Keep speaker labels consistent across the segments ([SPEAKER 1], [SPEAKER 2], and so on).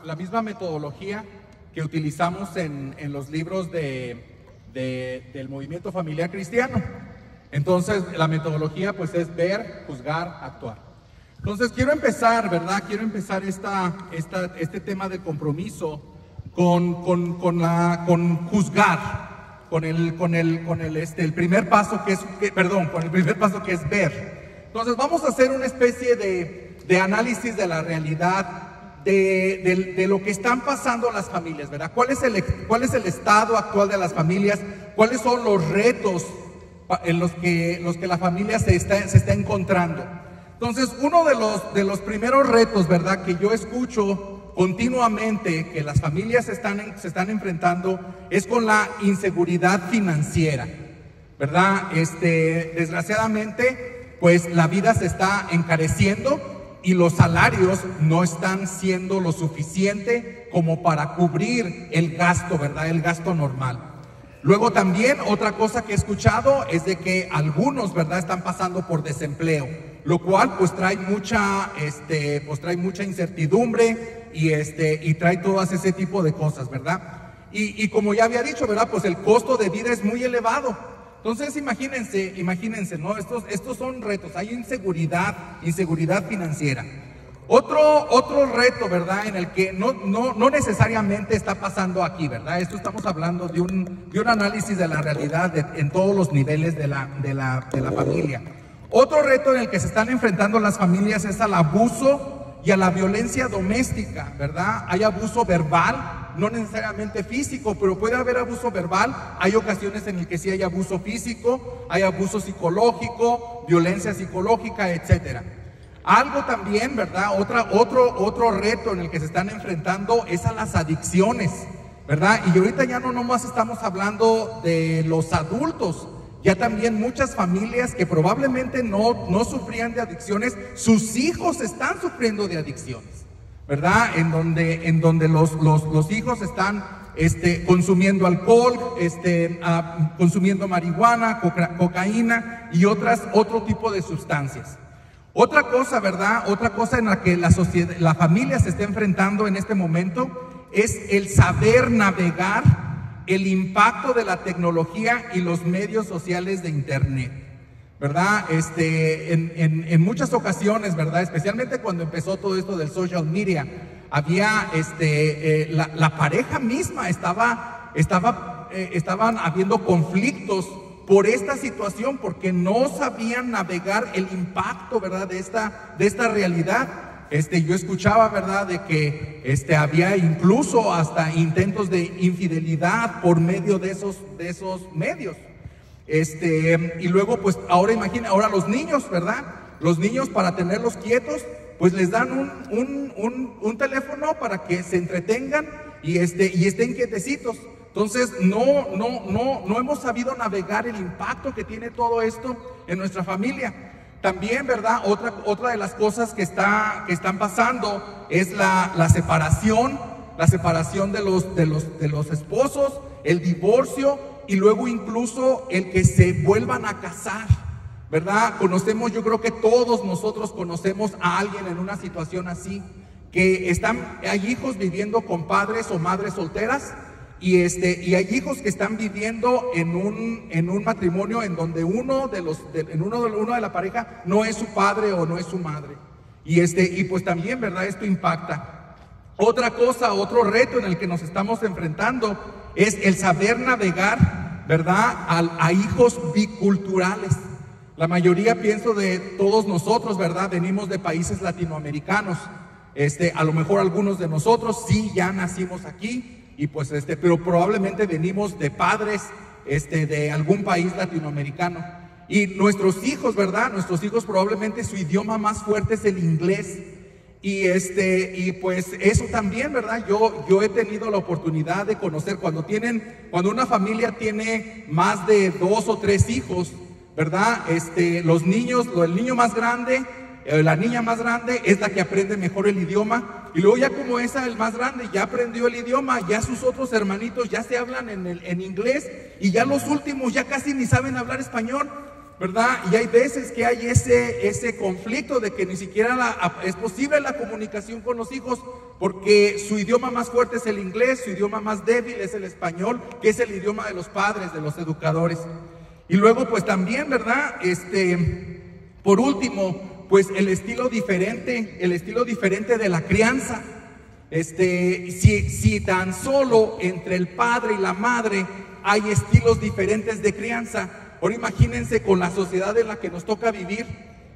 [SPEAKER 1] la misma metodología que utilizamos en los libros del movimiento familiar cristiano. Entonces, la metodología pues es ver, juzgar, actuar. Entonces, quiero empezar, ¿verdad? Quiero empezar este tema de compromiso con juzgar, con el primer paso que es, con el primer paso que es ver. Entonces, vamos a hacer una especie de análisis de la realidad de lo que están pasando las familias, ¿verdad? ¿Cuál es el estado actual de las familias? ¿Cuáles son los retos en los que la familia se está encontrando? Entonces, uno de los primeros retos, ¿verdad?, que yo escucho continuamente que las familias se están enfrentando es con la inseguridad financiera, ¿verdad? Desgraciadamente, pues la vida se está encareciendo y los salarios no están siendo lo suficiente como para cubrir el gasto, ¿verdad? El gasto normal. Luego también otra cosa que he escuchado es de que algunos, ¿verdad?, están pasando por desempleo, lo cual pues trae mucha incertidumbre y trae todas ese tipo de cosas, ¿verdad? Y como ya había dicho, ¿verdad?, pues el costo de vida es muy elevado. Entonces imagínense, ¿no? Estos son retos, hay inseguridad financiera. Otro reto, ¿verdad?, en el que no necesariamente está pasando aquí, ¿verdad? Esto estamos hablando de un análisis de la realidad en todos los niveles de la familia. Otro reto en el que se están enfrentando las familias es al abuso y a la violencia doméstica, ¿verdad? Hay abuso verbal, no necesariamente físico, pero puede haber abuso verbal. Hay ocasiones en las que sí hay abuso físico, hay abuso psicológico, violencia psicológica, etcétera. Algo también, ¿verdad? Otro reto en el que se están enfrentando es a las adicciones, ¿verdad? Y ahorita ya no nomás estamos hablando de los adultos, ya también muchas familias que probablemente no sufrían de adicciones, sus hijos están sufriendo de adicciones, ¿verdad? En donde los hijos están consumiendo alcohol, consumiendo marihuana, cocaína y otro tipo de sustancias. Otra cosa, ¿verdad? Otra cosa en la que la familia se está enfrentando en este momento es el saber navegar el impacto de la tecnología y los medios sociales de Internet, ¿verdad? En muchas ocasiones, ¿verdad?, especialmente cuando empezó todo esto del social media, había la pareja misma estaban habiendo conflictos por esta situación, porque no sabían navegar el impacto, ¿verdad?, de esta realidad. Yo escuchaba, ¿verdad?, de que había incluso hasta intentos de infidelidad por medio de esos medios. Y luego, pues, ahora los niños, ¿verdad? Los niños, para tenerlos quietos, pues les dan un teléfono para que se entretengan y estén quietecitos. Entonces, no hemos sabido navegar el impacto que tiene todo esto en nuestra familia. También, ¿verdad?, otra de las cosas que están pasando es la separación de los esposos, el divorcio y luego incluso el que se vuelvan a casar, ¿verdad? Yo creo que todos nosotros conocemos a alguien en una situación así, que hay hijos viviendo con padres o madres solteras. Y hay hijos que están viviendo en un matrimonio en donde uno de la pareja no es su padre o no es su madre. Y pues también, ¿verdad?, esto impacta. Otro reto en el que nos estamos enfrentando es el saber navegar, ¿verdad?, a hijos biculturales. La mayoría, pienso, de todos nosotros, ¿verdad?, venimos de países latinoamericanos. A lo mejor algunos de nosotros sí ya nacimos aquí. Y pues pero probablemente venimos de padres de algún país latinoamericano. Y nuestros hijos, ¿verdad? Nuestros hijos probablemente su idioma más fuerte es el inglés. Y pues eso también, ¿verdad? Yo he tenido la oportunidad de conocer cuando una familia tiene más de 2 o 3 hijos, ¿verdad? Los niños, el niño más grande, la niña más grande es la que aprende mejor el idioma. Y luego ya como el más grande ya aprendió el idioma, ya sus otros hermanitos ya se hablan en inglés, y ya los últimos ya casi ni saben hablar español. ¿verdad? Y hay veces que hay ese conflicto de que ni siquiera es posible la comunicación con los hijos, porque su idioma más fuerte es el inglés, su idioma más débil es el español, que es el idioma de los padres, de los educadores. Y luego pues también, ¿verdad? Por último, pues el estilo diferente de la crianza. Si tan solo entre el padre y la madre hay estilos diferentes de crianza, ahora imagínense con la sociedad en la que nos toca vivir,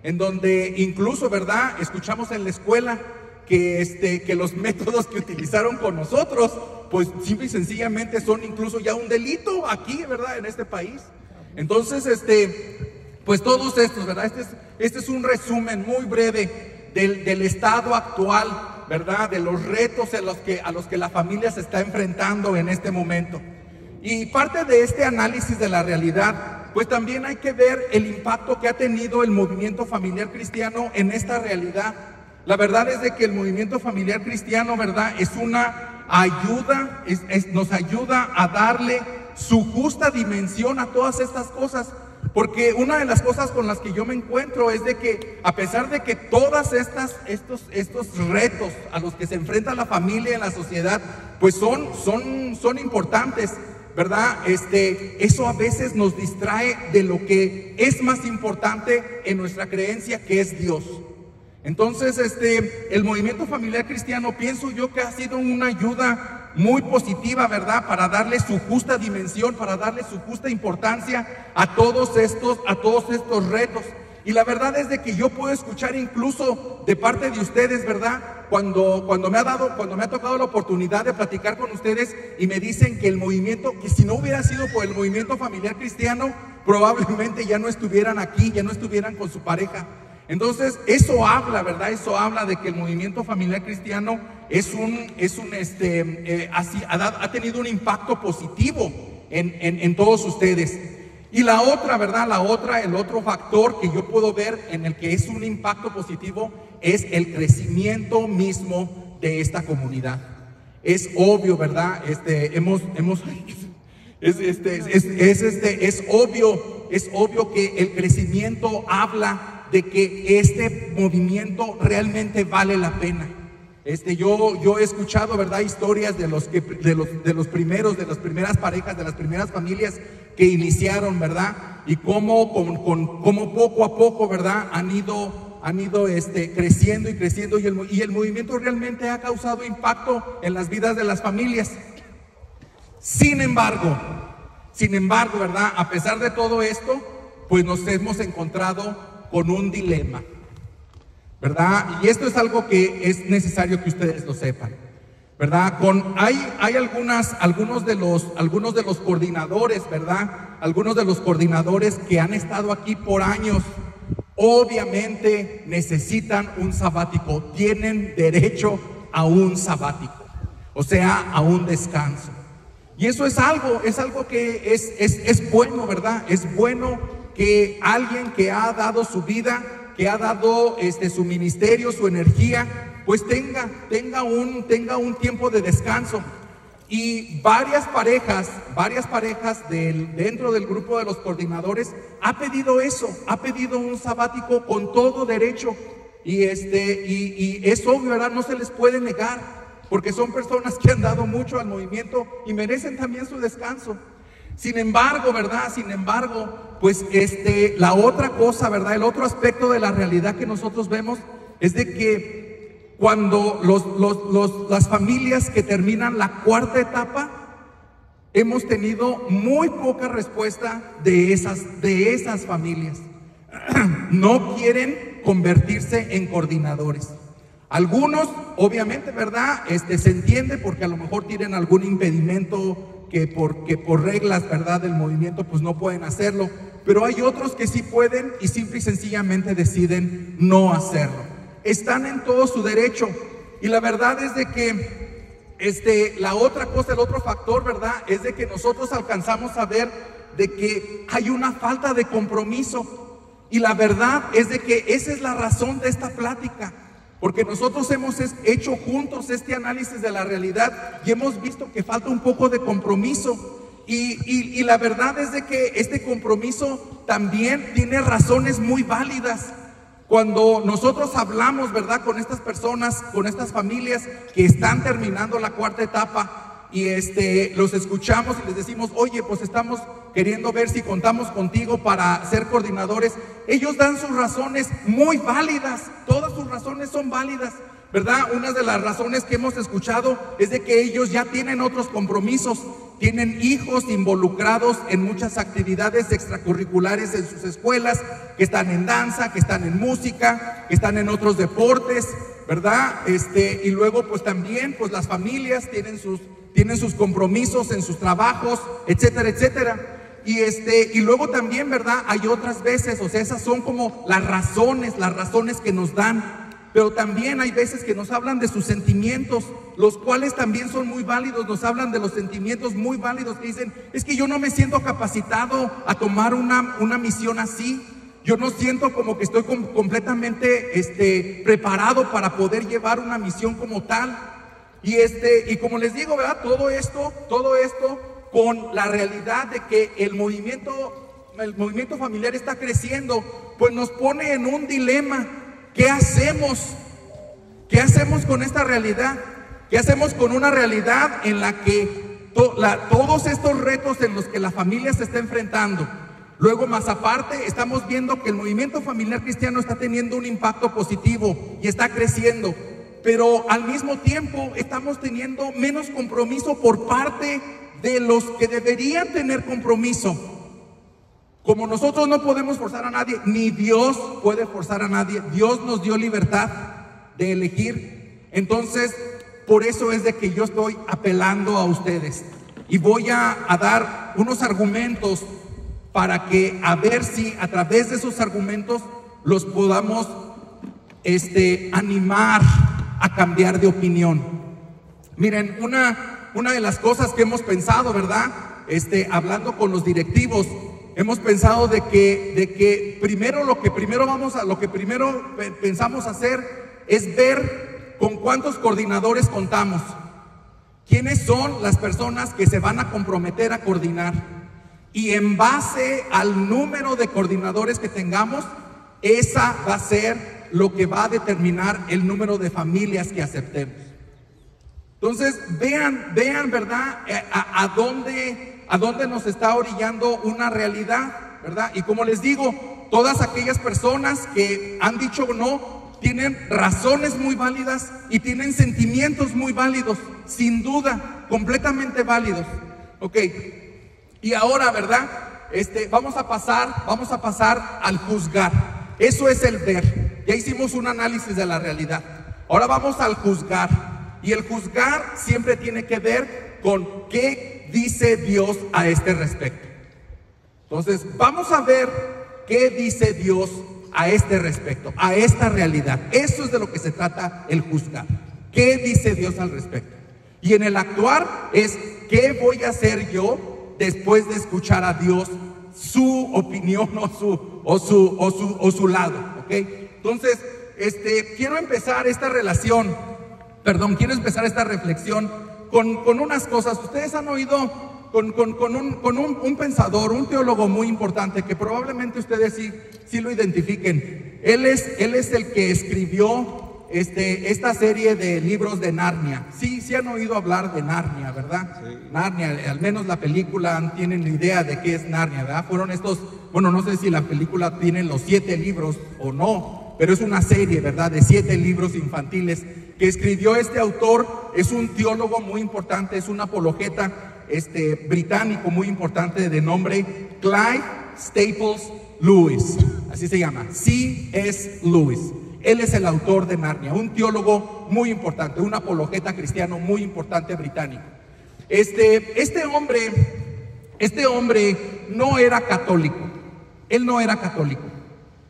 [SPEAKER 1] en donde incluso, ¿verdad?, escuchamos en la escuela que los métodos que utilizaron con nosotros, pues simple y sencillamente son incluso ya un delito aquí, ¿verdad?, en este país. Entonces, pues todos estos, ¿verdad? Este es un resumen muy breve del estado actual, ¿verdad?, de los retos a los que la familia se está enfrentando en este momento. Y parte de este análisis de la realidad, pues también hay que ver el impacto que ha tenido el movimiento familiar cristiano en esta realidad. La verdad es de que el movimiento familiar cristiano, ¿verdad?, es una ayuda, nos ayuda a darle su justa dimensión a todas estas cosas. Porque una de las cosas con las que yo me encuentro es de que a pesar de que todas estos retos a los que se enfrenta la familia en la sociedad, pues son importantes, ¿verdad? Eso a veces nos distrae de lo que es más importante en nuestra creencia, que es Dios. Entonces, el movimiento familiar cristiano, pienso yo que ha sido una ayuda muy positiva, ¿verdad?, para darle su justa dimensión, para darle su justa importancia a todos estos retos. Y la verdad es de que yo puedo escuchar incluso de parte de ustedes, ¿verdad?, cuando me ha tocado la oportunidad de platicar con ustedes y me dicen que el movimiento, que si no hubiera sido por el movimiento familiar cristiano, probablemente ya no estuvieran aquí, ya no estuvieran con su pareja. Entonces, eso habla, ¿verdad? Eso habla de que el movimiento familiar cristiano ha tenido un impacto positivo en todos ustedes. Y la otra, ¿verdad? El otro factor que yo puedo ver en el que es un impacto positivo es el crecimiento mismo de esta comunidad. Es obvio, ¿verdad? Es obvio que el crecimiento habla de que este movimiento realmente vale la pena. Yo he escuchado, ¿verdad?, historias de las primeras parejas, de las primeras familias que iniciaron, ¿verdad? Y cómo poco a poco, ¿verdad?, han ido creciendo y creciendo, y el movimiento realmente ha causado impacto en las vidas de las familias. Sin embargo, ¿verdad?, a pesar de todo esto, pues nos hemos encontrado con un dilema, ¿verdad? Y esto es algo que es necesario que ustedes lo sepan, ¿verdad? Hay algunos de los coordinadores, ¿verdad? Algunos de los coordinadores que han estado aquí por años, obviamente necesitan un sabático, tienen derecho a un sabático, o sea, a un descanso. Y eso es algo que es bueno, ¿verdad? Es bueno que alguien que ha dado su vida, que ha dado su ministerio, su energía, pues tenga un tiempo de descanso. Y varias parejas dentro del grupo de los coordinadores ha pedido eso, ha pedido un sabático con todo derecho. Y es obvio, ¿verdad? No se les puede negar, porque son personas que han dado mucho al movimiento y merecen también su descanso. Sin embargo, ¿verdad? Pues la otra cosa, ¿verdad?, el otro aspecto de la realidad que nosotros vemos es de que cuando las familias que terminan la cuarta etapa, hemos tenido muy poca respuesta de esas familias. No quieren convertirse en coordinadores. Algunos, obviamente, ¿verdad?, se entiende porque a lo mejor tienen algún impedimento que por reglas, ¿verdad?, del movimiento, pues no pueden hacerlo. Pero hay otros que sí pueden y simple y sencillamente deciden no hacerlo. Están en todo su derecho. Y la verdad es de que la otra cosa, el otro factor, ¿verdad?, es de que nosotros alcanzamos a ver de que hay una falta de compromiso. Y la verdad es de que esa es la razón de esta plática. Porque nosotros hemos hecho juntos este análisis de la realidad y hemos visto que falta un poco de compromiso. Y la verdad es de que este compromiso también tiene razones muy válidas. Cuando nosotros hablamos, ¿verdad?, con estas personas, con estas familias que están terminando la cuarta etapa y los escuchamos y les decimos, oye, pues estamos queriendo ver si contamos contigo para ser coordinadores, ellos dan sus razones muy válidas, todas sus razones son válidas, ¿verdad? Una de las razones que hemos escuchado es de que ellos ya tienen otros compromisos, tienen hijos involucrados en muchas actividades extracurriculares en sus escuelas, que están en danza, que están en música, que están en otros deportes, ¿verdad? Y luego pues también pues las familias tienen sus compromisos en sus trabajos, etcétera, etcétera. Y luego también, ¿verdad? Hay otras veces, o sea, esas son como las razones que nos dan. Pero también hay veces que nos hablan de sus sentimientos, los cuales también son muy válidos. Nos hablan de los sentimientos muy válidos, que dicen, es que yo no me siento capacitado a tomar una misión así. Yo no siento como que estoy completamente preparado para poder llevar una misión como tal. Y como les digo, ¿verdad? Todo esto con la realidad de que el movimiento familiar está creciendo, pues nos pone en un dilema. ¿Qué hacemos? ¿Qué hacemos con esta realidad? ¿Qué hacemos con una realidad en la que todos estos retos en los que la familia se está enfrentando? Luego, más aparte, estamos viendo que el movimiento familiar cristiano está teniendo un impacto positivo y está creciendo, pero al mismo tiempo estamos teniendo menos compromiso por parte de los que deberían tener compromiso. Como nosotros no podemos forzar a nadie, ni Dios puede forzar a nadie, Dios nos dio libertad de elegir. Entonces, por eso es de que yo estoy apelando a ustedes y voy a dar unos argumentos para que a ver si a través de esos argumentos los podamos animar a cambiar de opinión. Miren, una de las cosas que hemos pensado, ¿verdad? Hablando con los directivos, hemos pensado de que lo que primero pensamos hacer es ver con cuántos coordinadores contamos. ¿Quiénes son las personas que se van a comprometer a coordinar? Y en base al número de coordinadores que tengamos, esa va a ser lo que va a determinar el número de familias que aceptemos. Entonces, vean, ¿verdad? A dónde nos está orillando una realidad, ¿verdad? Y como les digo, todas aquellas personas que han dicho no, tienen razones muy válidas y tienen sentimientos muy válidos, sin duda, completamente válidos. Ok, y ahora, ¿verdad? Vamos a pasar al juzgar. Eso es el ver. Ya hicimos un análisis de la realidad. Ahora vamos al juzgar. Y el juzgar siempre tiene que ver con qué dice Dios a este respecto. Entonces, vamos a ver qué dice Dios a este respecto, a esta realidad. Eso es de lo que se trata el juzgar. ¿Qué dice Dios al respecto? Y en el actuar es ¿qué voy a hacer yo después de escuchar a Dios, su opinión o su lado? ¿Ok? Entonces, quiero empezar esta reflexión con unas cosas. Ustedes han oído con un pensador, un teólogo muy importante que probablemente ustedes sí lo identifiquen. Él es el que escribió esta serie de libros de Narnia. Sí han oído hablar de Narnia, ¿verdad? Sí. Narnia, al menos la película tienen idea de qué es Narnia, ¿verdad? Fueron no sé si la película tiene los 7 libros o no, pero es una serie, ¿verdad? De 7 libros infantiles que escribió este autor. Es un teólogo muy importante, es un apologeta británico muy importante de nombre Clive Staples Lewis, así se llama, C.S. Lewis. Él es el autor de Narnia, un teólogo muy importante, un apologeta cristiano muy importante británico. Este hombre no era católico. Él no era católico.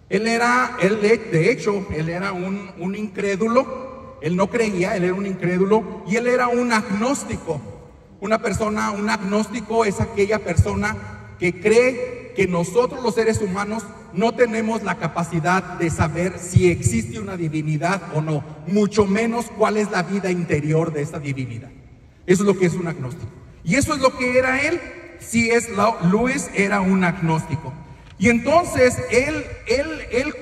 [SPEAKER 1] De hecho, él era un incrédulo. Él no creía, él era un incrédulo y él era un agnóstico. Un agnóstico es aquella persona que cree que nosotros los seres humanos no tenemos la capacidad de saber si existe una divinidad o no, mucho menos cuál es la vida interior de esa divinidad. Eso es lo que es un agnóstico. Y eso es lo que era él. C.S. Lewis era un agnóstico. Y entonces él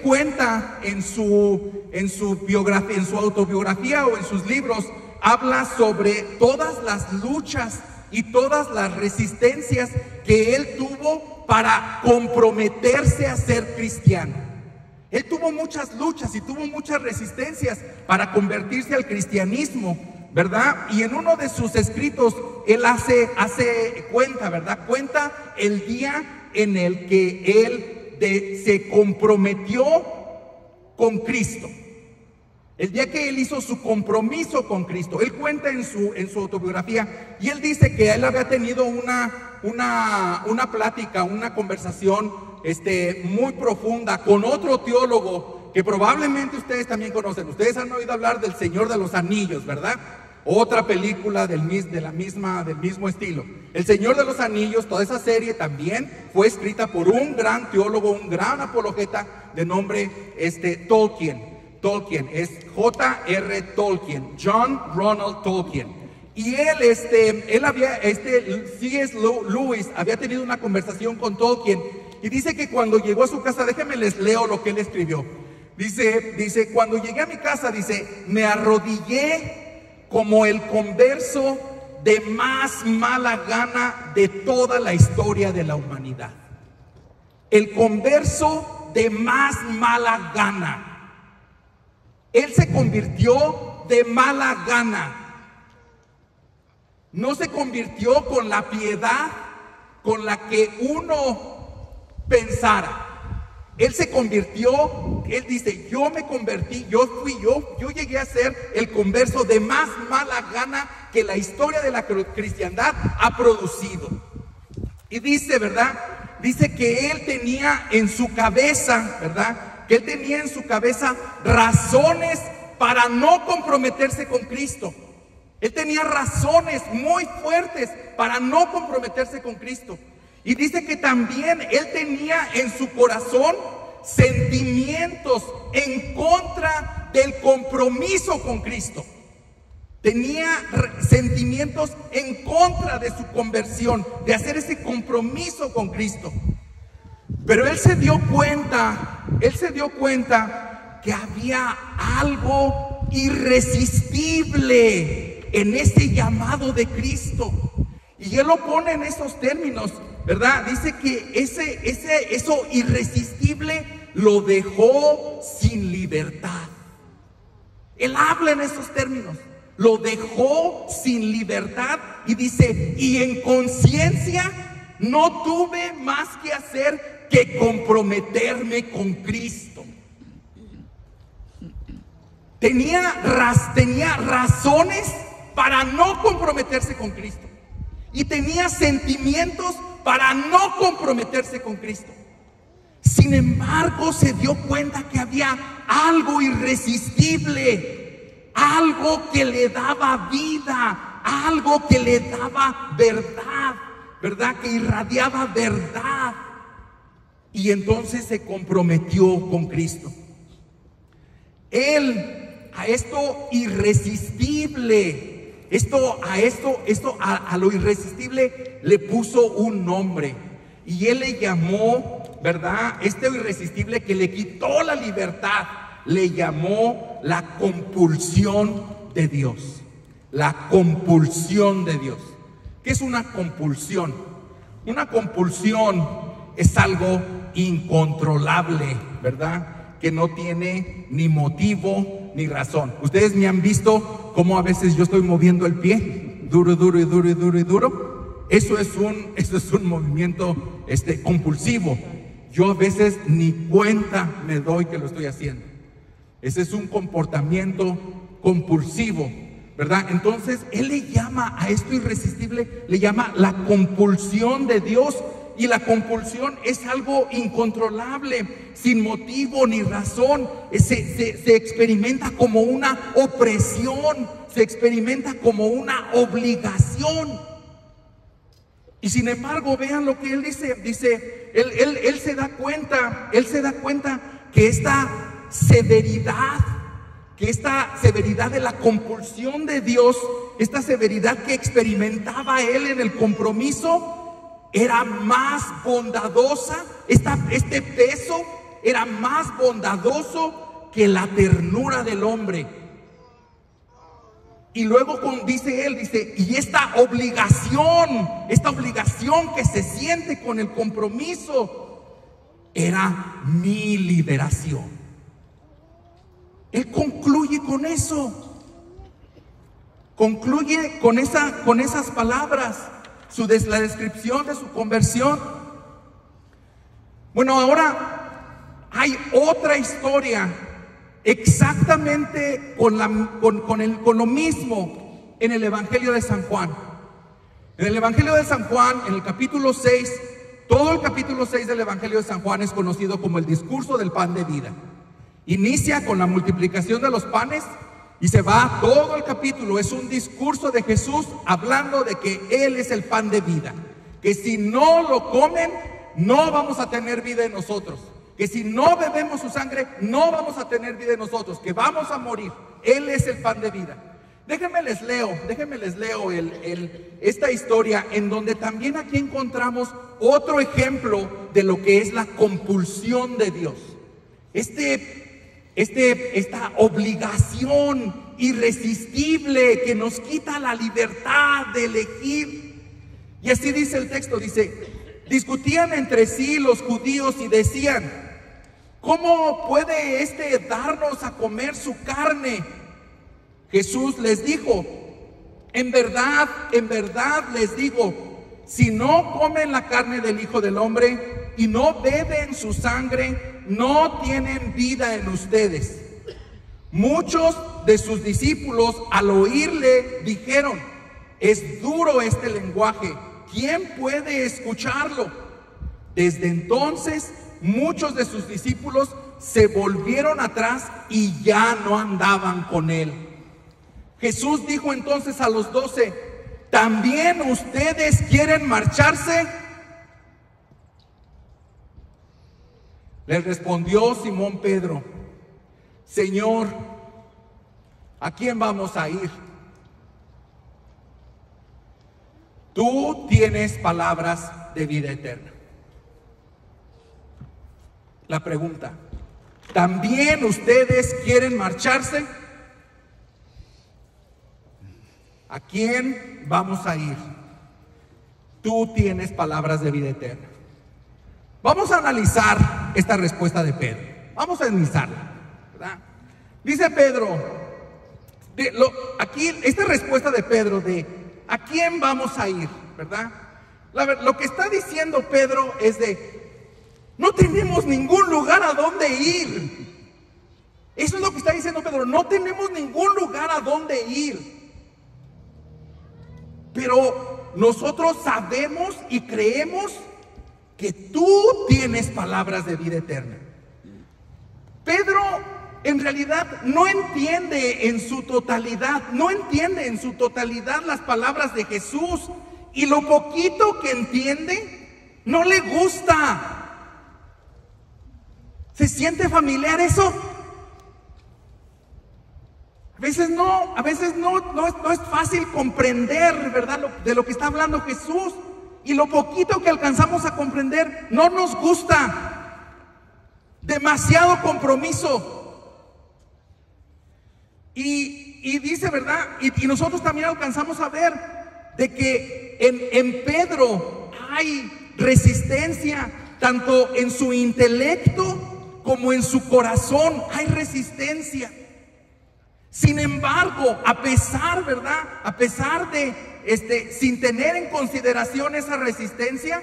[SPEAKER 1] cuenta en su biografía, en su autobiografía o en sus libros, habla sobre todas las luchas y todas las resistencias que él tuvo para comprometerse a ser cristiano. Él tuvo muchas luchas y tuvo muchas resistencias para convertirse al cristianismo, ¿verdad? Y en uno de sus escritos él hace cuenta, ¿verdad? Cuenta el día en el que él se comprometió con Cristo. El día que él hizo su compromiso con Cristo. Él cuenta en su autobiografía, y él dice que él había tenido una plática, una conversación muy profunda con otro teólogo que probablemente ustedes también conocen. Ustedes han oído hablar del Señor de los Anillos, ¿verdad? Otra película del mismo estilo. El Señor de los Anillos, toda esa serie también fue escrita por un gran teólogo, un gran apologeta de nombre Tolkien. Tolkien es J.R. Tolkien, John Ronald Tolkien. Y C.S. Lewis había tenido una conversación con Tolkien, y dice que cuando llegó a su casa, déjenme les leo lo que él escribió. Dice, cuando llegué a mi casa, dice, me arrodillé como el converso de más mala gana de toda la historia de la humanidad. El converso de más mala gana. Él se convirtió de mala gana. No se convirtió con la piedad con la que uno pensara. Él se convirtió, él dice, yo me convertí, yo llegué a ser el converso de más mala gana que la historia de la cristiandad ha producido. Y dice, ¿verdad? Dice que él tenía en su cabeza, ¿verdad? Que él tenía en su cabeza razones para no comprometerse con Cristo. Él tenía razones muy fuertes para no comprometerse con Cristo. Y dice que también él tenía en su corazón sentimientos en contra del compromiso con Cristo. Tenía sentimientos en contra de su conversión, de hacer ese compromiso con Cristo. Pero él se dio cuenta que había algo irresistible en ese llamado de Cristo. Y él lo pone en esos términos, ¿verdad? Dice que eso irresistible lo dejó sin libertad. Él habla en esos términos. Lo dejó sin libertad y dice, y en conciencia no tuve más que hacer que comprometerme con Cristo. Tenía razones para no comprometerse con Cristo. Y tenía sentimientos para no comprometerse con Cristo. Sin embargo, se dio cuenta que había algo irresistible, algo que le daba vida, algo que le daba verdad, ¿verdad? Que irradiaba verdad. Y entonces se comprometió con Cristo. Él, a esto irresistible, a lo irresistible le puso un nombre, y él le llamó, ¿verdad? Esto irresistible que le quitó la libertad, le llamó la compulsión de Dios. La compulsión de Dios. ¿Qué es una compulsión? Una compulsión es algo incontrolable, ¿verdad? Que no tiene ni motivo ni razón. Ustedes me han visto cómo a veces yo estoy moviendo el pie, duro. Eso es un movimiento compulsivo. Yo a veces ni cuenta me doy que lo estoy haciendo. Ese es un comportamiento compulsivo, ¿verdad? Entonces él le llama a esto irresistible, le llama la compulsión de Dios. Y la compulsión es algo incontrolable, sin motivo ni razón. Se experimenta como una opresión, se experimenta como una obligación. Y sin embargo, vean lo que él dice. Él se da cuenta que esta severidad de la compulsión de Dios, esta severidad que experimentaba él en el compromiso, era más bondadosa, este peso era más bondadoso que la ternura del hombre. Y luego dice él, y esta obligación que se siente con el compromiso, era mi liberación. Él concluye con eso. Concluye con esas palabras, la descripción de su conversión. Bueno, ahora hay otra historia exactamente con lo mismo en el Evangelio de San Juan. En el Evangelio de San Juan, en el capítulo 6, todo el capítulo 6 del Evangelio de San Juan es conocido como el discurso del pan de vida. Inicia con la multiplicación de los panes y se va todo el capítulo. Es un discurso de Jesús hablando de que Él es el pan de vida, que si no lo comen, no vamos a tener vida en nosotros, que si no bebemos su sangre, no vamos a tener vida en nosotros, que vamos a morir. Él es el pan de vida. Déjenme les leo esta historia, en donde también aquí encontramos otro ejemplo de lo que es la compulsión de Dios. Esta obligación irresistible que nos quita la libertad de elegir. Y así dice el texto, discutían entre sí los judíos y decían: ¿cómo puede darnos a comer su carne? Jesús les dijo: en verdad les digo, si no comen la carne del Hijo del Hombre y no beben su sangre, no tienen vida en ustedes. Muchos de sus discípulos al oírle dijeron: es duro este lenguaje, ¿quién puede escucharlo? Desde entonces muchos de sus discípulos se volvieron atrás y ya no andaban con él. Jesús dijo entonces a los 12: ¿también ustedes quieren marcharse? Les respondió Simón Pedro: Señor, ¿a quién vamos a ir? Tú tienes palabras de vida eterna. La pregunta: ¿también ustedes quieren marcharse? ¿A quién vamos a ir? Tú tienes palabras de vida eterna. Vamos a analizar esta respuesta de Pedro. Vamos a analizarla, ¿verdad? Dice Pedro, aquí esta respuesta de Pedro de ¿a quién vamos a ir? ¿Verdad? Lo que está diciendo Pedro es no tenemos ningún lugar a donde ir. Eso es lo que está diciendo Pedro, no tenemos ningún lugar a donde ir. Pero nosotros sabemos y creemos que tú tienes palabras de vida eterna. Pedro en realidad no entiende en su totalidad las palabras de Jesús, y lo poquito que entiende no le gusta. ¿Se siente familiar eso? A veces no es fácil comprender, ¿verdad?, de lo que está hablando Jesús. Y lo poquito que alcanzamos a comprender no nos gusta. Demasiado compromiso. Y dice, ¿verdad? Y nosotros también alcanzamos a ver de que en Pedro hay resistencia, tanto en su intelecto como en su corazón hay resistencia. Sin embargo, a pesar de sin tener en consideración esa resistencia,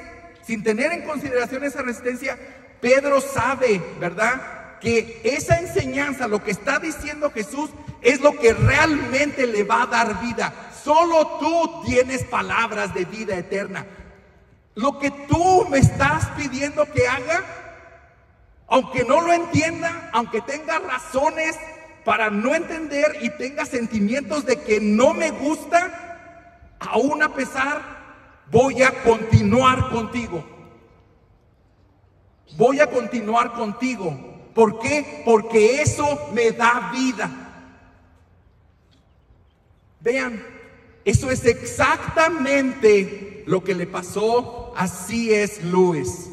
[SPEAKER 1] Pedro sabe, ¿verdad?, que esa enseñanza, lo que está diciendo Jesús, es lo que realmente le va a dar vida. Solo tú tienes palabras de vida eterna. Lo que tú me estás pidiendo que haga, aunque no lo entienda, aunque tenga razones para no entender y tenga sentimientos de que no me gusta, aún a pesar, voy a continuar contigo. Voy a continuar contigo. ¿Por qué? Porque eso me da vida. Vean, eso es exactamente lo que le pasó así es Luis.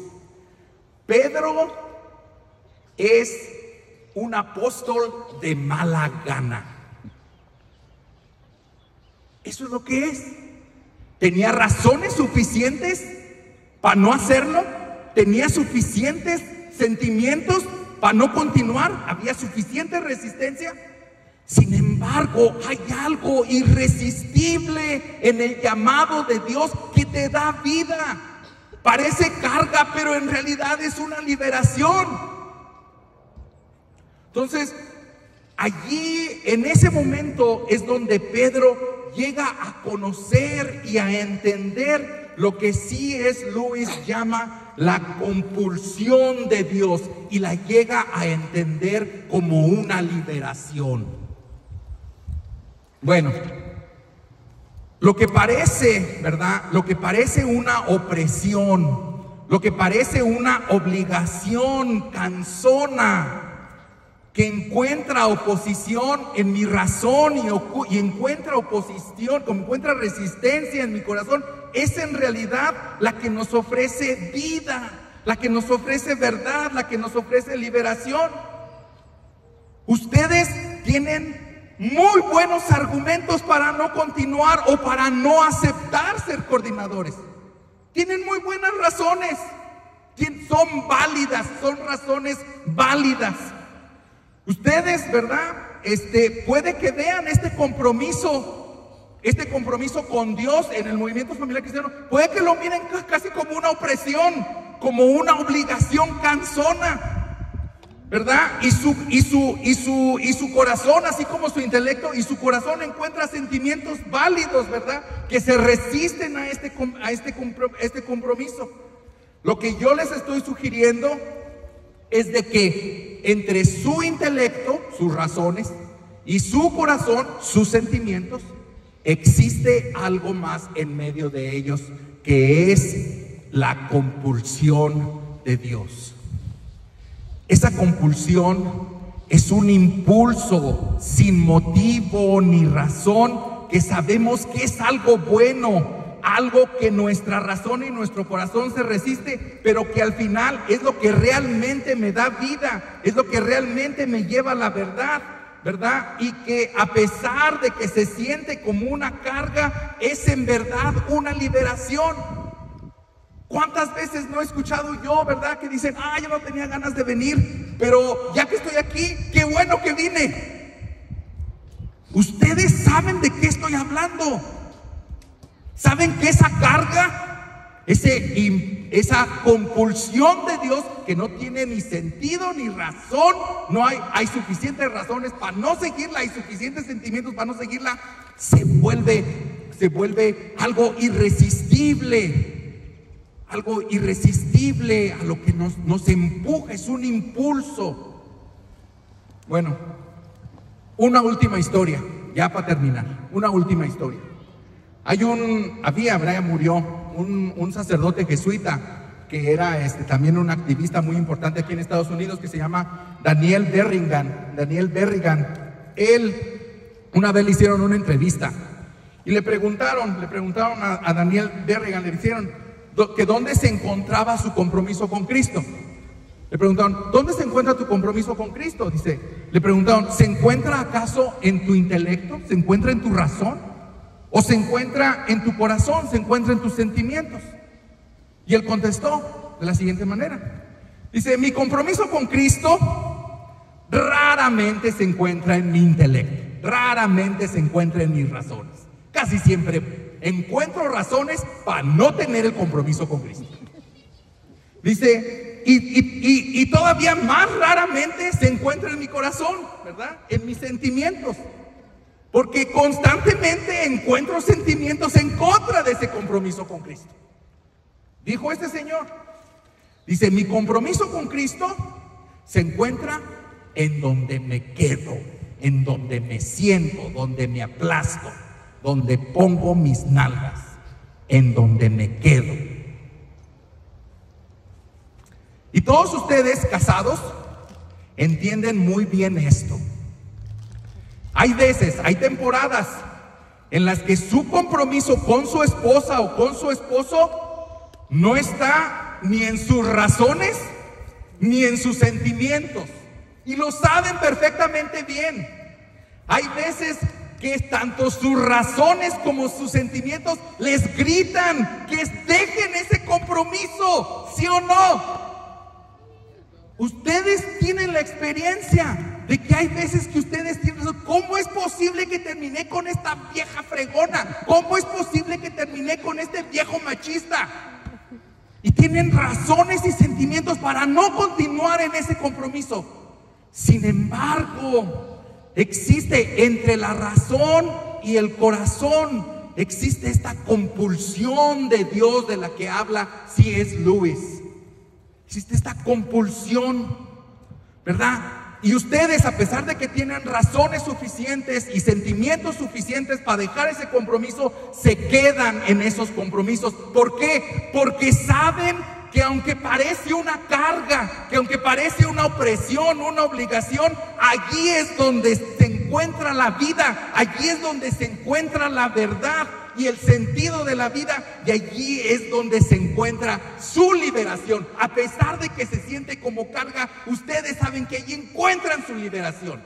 [SPEAKER 1] Pedro es un apóstol de mala gana. Eso es lo que es. Tenía razones suficientes para no hacerlo. Tenía suficientes sentimientos para no continuar. Había suficiente resistencia. Sin embargo, hay algo irresistible en el llamado de Dios que te da vida. Parece carga, pero en realidad es una liberación. Entonces, allí, en ese momento, es donde Pedro llega a conocer y a entender lo que C.S. Lewis llama la compulsión de Dios, y la llega a entender como una liberación. Bueno, lo que parece, ¿verdad? Lo que parece una opresión, lo que parece una obligación cansona, que encuentra oposición en mi razón y encuentra oposición, como encuentra resistencia en mi corazón, es en realidad la que nos ofrece vida, la que nos ofrece verdad, la que nos ofrece liberación. Ustedes tienen muy buenos argumentos para no continuar o para no aceptar ser coordinadores. Tienen muy buenas razones, son válidas, son razones válidas. Ustedes, ¿verdad? Puede que vean este compromiso con Dios en el movimiento familiar cristiano, puede que lo miren casi como una opresión, como una obligación cansona, ¿verdad? Y su corazón, así como su intelecto y su corazón, encuentra sentimientos válidos, ¿verdad? Que se resisten a este compromiso. Lo que yo les estoy sugiriendo es de que entre su intelecto, sus razones, y su corazón, sus sentimientos, existe algo más en medio de ellos, que es la compulsión de Dios. Esa compulsión es un impulso sin motivo ni razón, que sabemos que es algo bueno, algo que nuestra razón y nuestro corazón se resiste, pero que al final es lo que realmente me da vida, es lo que realmente me lleva a la verdad, ¿verdad? Y que a pesar de que se siente como una carga, es en verdad una liberación. ¿Cuántas veces no he escuchado yo, verdad? Que dicen, yo no tenía ganas de venir, pero ya que estoy aquí, qué bueno que vine. Ustedes saben de qué estoy hablando. ¿Saben que esa carga, esa compulsión de Dios, que no tiene ni sentido ni razón, no hay suficientes razones para no seguirla, hay suficientes sentimientos para no seguirla, se vuelve algo irresistible a lo que nos empuja, es un impulso. Bueno, una última historia, ya para terminar, una última historia. Murió un sacerdote jesuita que era también un activista muy importante aquí en Estados Unidos, que se llama Daniel Berrigan. Él, una vez le hicieron una entrevista y le preguntaron a Daniel Berrigan, le dijeron que dónde se encontraba su compromiso con Cristo. Le preguntaron, ¿dónde se encuentra tu compromiso con Cristo? Le preguntaron, ¿se encuentra acaso en tu intelecto? ¿Se encuentra en tu razón? ¿O se encuentra en tu corazón? ¿Se encuentra en tus sentimientos? Y él contestó de la siguiente manera. Dice, mi compromiso con Cristo raramente se encuentra en mi intelecto, raramente se encuentra en mis razones. Casi siempre encuentro razones para no tener el compromiso con Cristo. Dice, y todavía más raramente se encuentra en mi corazón, ¿verdad? En mis sentimientos. Porque constantemente encuentro sentimientos en contra de ese compromiso con Cristo. Dijo este señor. Dice, mi compromiso con Cristo se encuentra en donde me quedo, en donde me siento, donde me aplasto, donde pongo mis nalgas, en donde me quedo. Y todos ustedes casados entienden muy bien esto. Hay veces, hay temporadas en las que su compromiso con su esposa o con su esposo no está ni en sus razones ni en sus sentimientos. Y lo saben perfectamente bien. Hay veces que tanto sus razones como sus sentimientos les gritan que dejen ese compromiso, ¿sí o no? Ustedes tienen la experiencia de que hay veces que ustedes tienen, ¿cómo es posible que terminé con esta vieja fregona? ¿Cómo es posible que terminé con este viejo machista? Y tienen razones y sentimientos para no continuar en ese compromiso. Sin embargo, existe entre la razón y el corazón, existe esta compulsión de Dios de la que habla C.S. Lewis. Existe esta compulsión, ¿verdad? Y ustedes, a pesar de que tienen razones suficientes y sentimientos suficientes para dejar ese compromiso, se quedan en esos compromisos. ¿Por qué? Porque saben que aunque parece una carga, que aunque parece una opresión, una obligación, allí es donde se encuentra la vida, allí es donde se encuentra la verdad y el sentido de la vida, y allí es donde se encuentra su liberación. A pesar de que se siente como carga, ustedes saben que allí encuentran su liberación.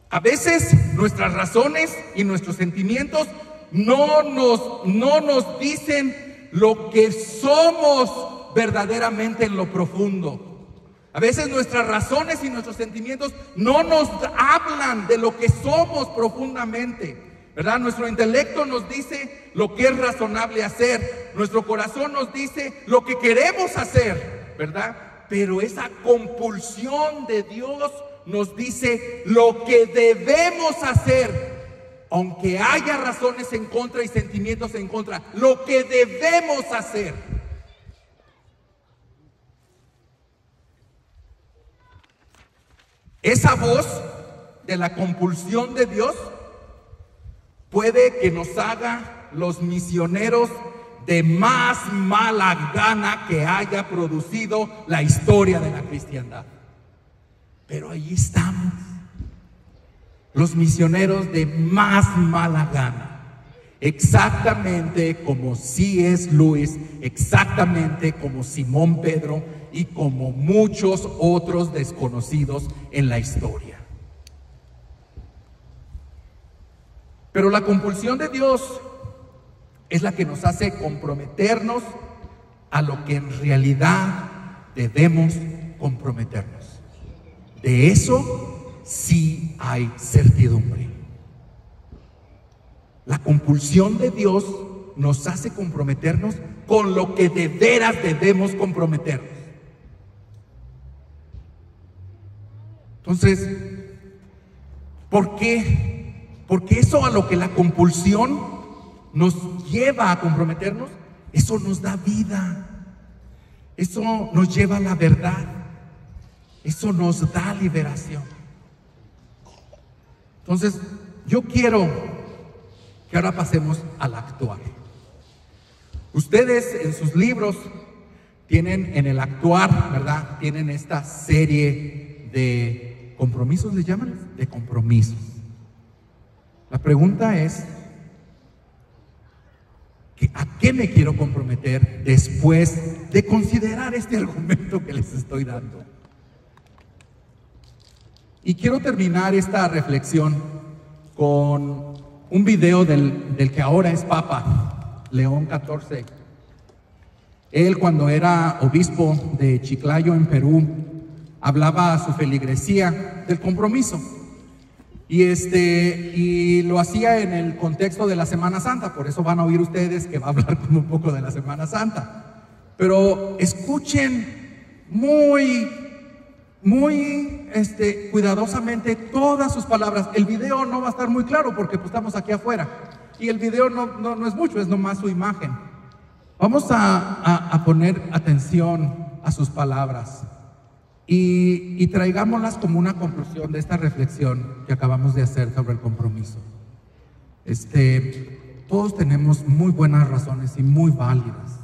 [SPEAKER 1] A veces nuestras razones y nuestros sentimientos no nos dicen lo que somos verdaderamente en lo profundo. A veces nuestras razones y nuestros sentimientos no nos hablan de lo que somos profundamente, ¿verdad? Nuestro intelecto nos dice lo que es razonable hacer, nuestro corazón nos dice lo que queremos hacer, ¿verdad? Pero esa compulsión de Dios nos dice lo que debemos hacer, aunque haya razones en contra y sentimientos en contra, lo que debemos hacer. Esa voz de la compulsión de Dios puede que nos haga los misioneros de más mala gana que haya producido la historia de la cristiandad. Pero ahí estamos, los misioneros de más mala gana, exactamente como C.S. Lewis, exactamente como Simón Pedro y como muchos otros desconocidos en la historia. Pero la compulsión de Dios es la que nos hace comprometernos a lo que en realidad debemos comprometernos. De eso sí hay certidumbre. La compulsión de Dios nos hace comprometernos con lo que de veras debemos comprometernos. Entonces, ¿por qué? Porque eso a lo que la compulsión nos lleva a comprometernos, eso nos da vida, eso nos lleva a la verdad, eso nos da liberación. Entonces, yo quiero que ahora pasemos al actuar. Ustedes en sus libros tienen en el actuar, ¿verdad? Tienen esta serie de compromisos, ¿les llaman? De compromisos. La pregunta es, ¿a qué me quiero comprometer después de considerar este argumento que les estoy dando? Y quiero terminar esta reflexión con un video del que ahora es Papa, León XIV. Él, cuando era obispo de Chiclayo en Perú, hablaba a su feligresía del compromiso. Y lo hacía en el contexto de la Semana Santa, por eso van a oír ustedes que va a hablar como un poco de la Semana Santa. Pero escuchen muy cuidadosamente todas sus palabras. El video no va a estar muy claro porque pues, estamos aquí afuera. Y el video no es mucho, es nomás su imagen. Vamos a poner atención a sus palabras. Y traigámoslas como una conclusión de esta reflexión que acabamos de hacer sobre el compromiso. Todos tenemos muy buenas razones y muy válidas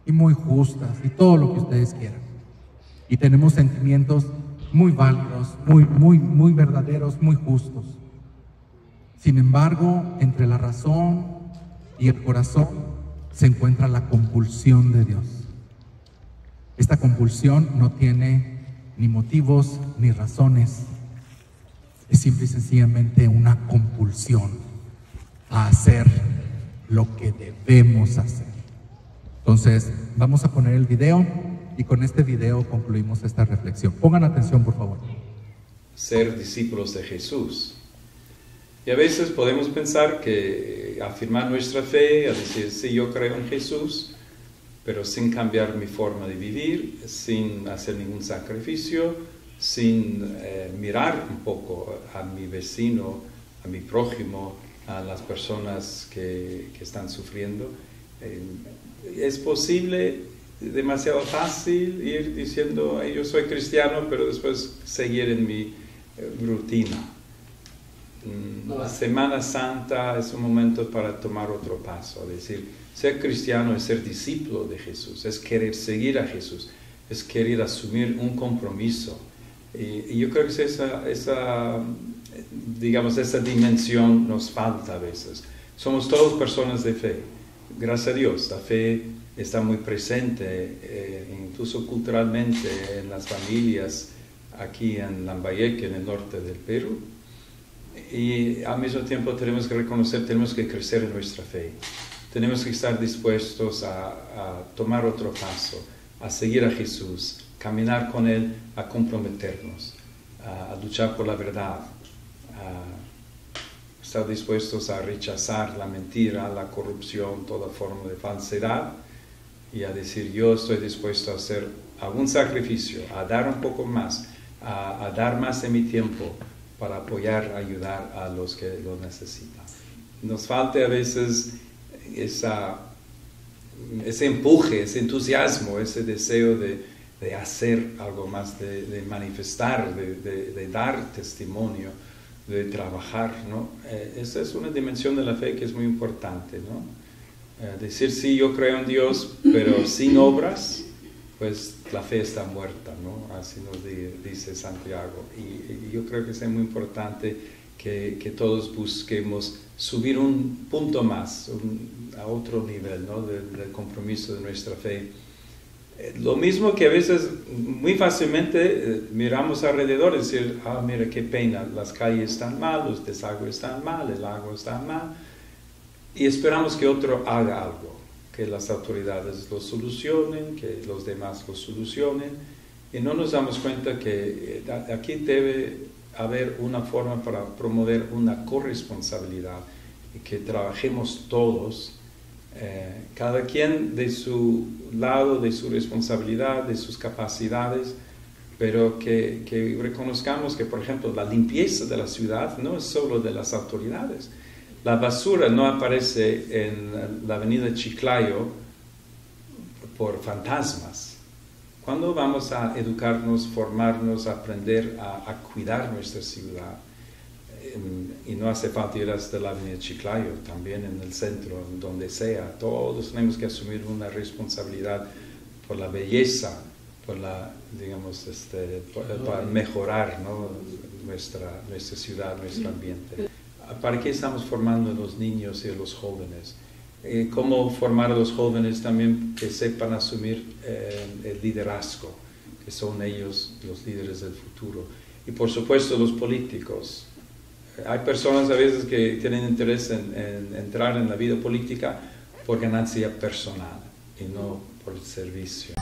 [SPEAKER 1] y muy justas y todo lo que ustedes quieran. Y tenemos sentimientos muy válidos, muy verdaderos, muy justos. Sin embargo, entre la razón y el corazón se encuentra la compulsión de Dios. Esta compulsión no tiene ni motivos ni razones, es simple y sencillamente una compulsión a hacer lo que debemos hacer. Entonces, vamos a poner el video y con este video concluimos esta reflexión. Pongan atención, por favor.
[SPEAKER 2] Ser discípulos de Jesús. Y a veces podemos pensar que afirmar nuestra fe, a decir, sí, yo creo en Jesús, pero sin cambiar mi forma de vivir, sin hacer ningún sacrificio, sin mirar un poco a mi vecino, a mi prójimo, a las personas que están sufriendo. Es posible, demasiado fácil ir diciendo, yo soy cristiano, pero después seguir en mi rutina. La Semana Santa es un momento para tomar otro paso, es decir, ser cristiano es ser discípulo de Jesús, es querer seguir a Jesús, es querer asumir un compromiso. Y yo creo que esa dimensión nos falta a veces. Somos todos personas de fe, gracias a Dios, la fe está muy presente, incluso culturalmente en las familias aquí en Lambayeque, en el norte del Perú. Y al mismo tiempo tenemos que reconocer, tenemos que crecer en nuestra fe. Tenemos que estar dispuestos a tomar otro paso, a seguir a Jesús, caminar con Él, a comprometernos, a luchar por la verdad, a estar dispuestos a rechazar la mentira, la corrupción, toda forma de falsedad y a decir, yo estoy dispuesto a hacer algún sacrificio, a dar un poco más, a dar más de mi tiempo, para apoyar, ayudar a los que lo necesitan. Nos falta a veces ese empuje, ese entusiasmo, ese deseo de hacer algo más, de manifestar, de dar testimonio, de trabajar, ¿no? Esa es una dimensión de la fe que es muy importante, ¿no? Decir sí, yo creo en Dios, pero sin obras, pues la fe está muerta, ¿no? Así nos dice Santiago. Y yo creo que es muy importante que todos busquemos subir un punto más, a otro nivel, ¿no? del compromiso de nuestra fe. Lo mismo que a veces muy fácilmente miramos alrededor y decir, mira qué pena, las calles están mal, los desagües están mal, el agua está mal, y esperamos que otro haga algo, que las autoridades lo solucionen, que los demás lo solucionen, y no nos damos cuenta que aquí debe haber una forma para promover una corresponsabilidad y que trabajemos todos, cada quien de su lado, de su responsabilidad, de sus capacidades, pero que reconozcamos que, por ejemplo, la limpieza de la ciudad no es solo de las autoridades. La basura no aparece en la avenida Chiclayo por fantasmas. ¿Cuándo vamos a educarnos, formarnos, aprender a cuidar nuestra ciudad? Y no hace falta ir hasta la avenida Chiclayo, también en el centro, donde sea. Todos tenemos que asumir una responsabilidad por la belleza, por la, para mejorar, ¿no? nuestra ciudad, nuestro ambiente. ¿Para qué estamos formando a los niños y a los jóvenes? ¿Cómo formar a los jóvenes también que sepan asumir el liderazgo, que son ellos los líderes del futuro? Y por supuesto los políticos. Hay personas a veces que tienen interés en entrar en la vida política por ganancia personal y no por servicio.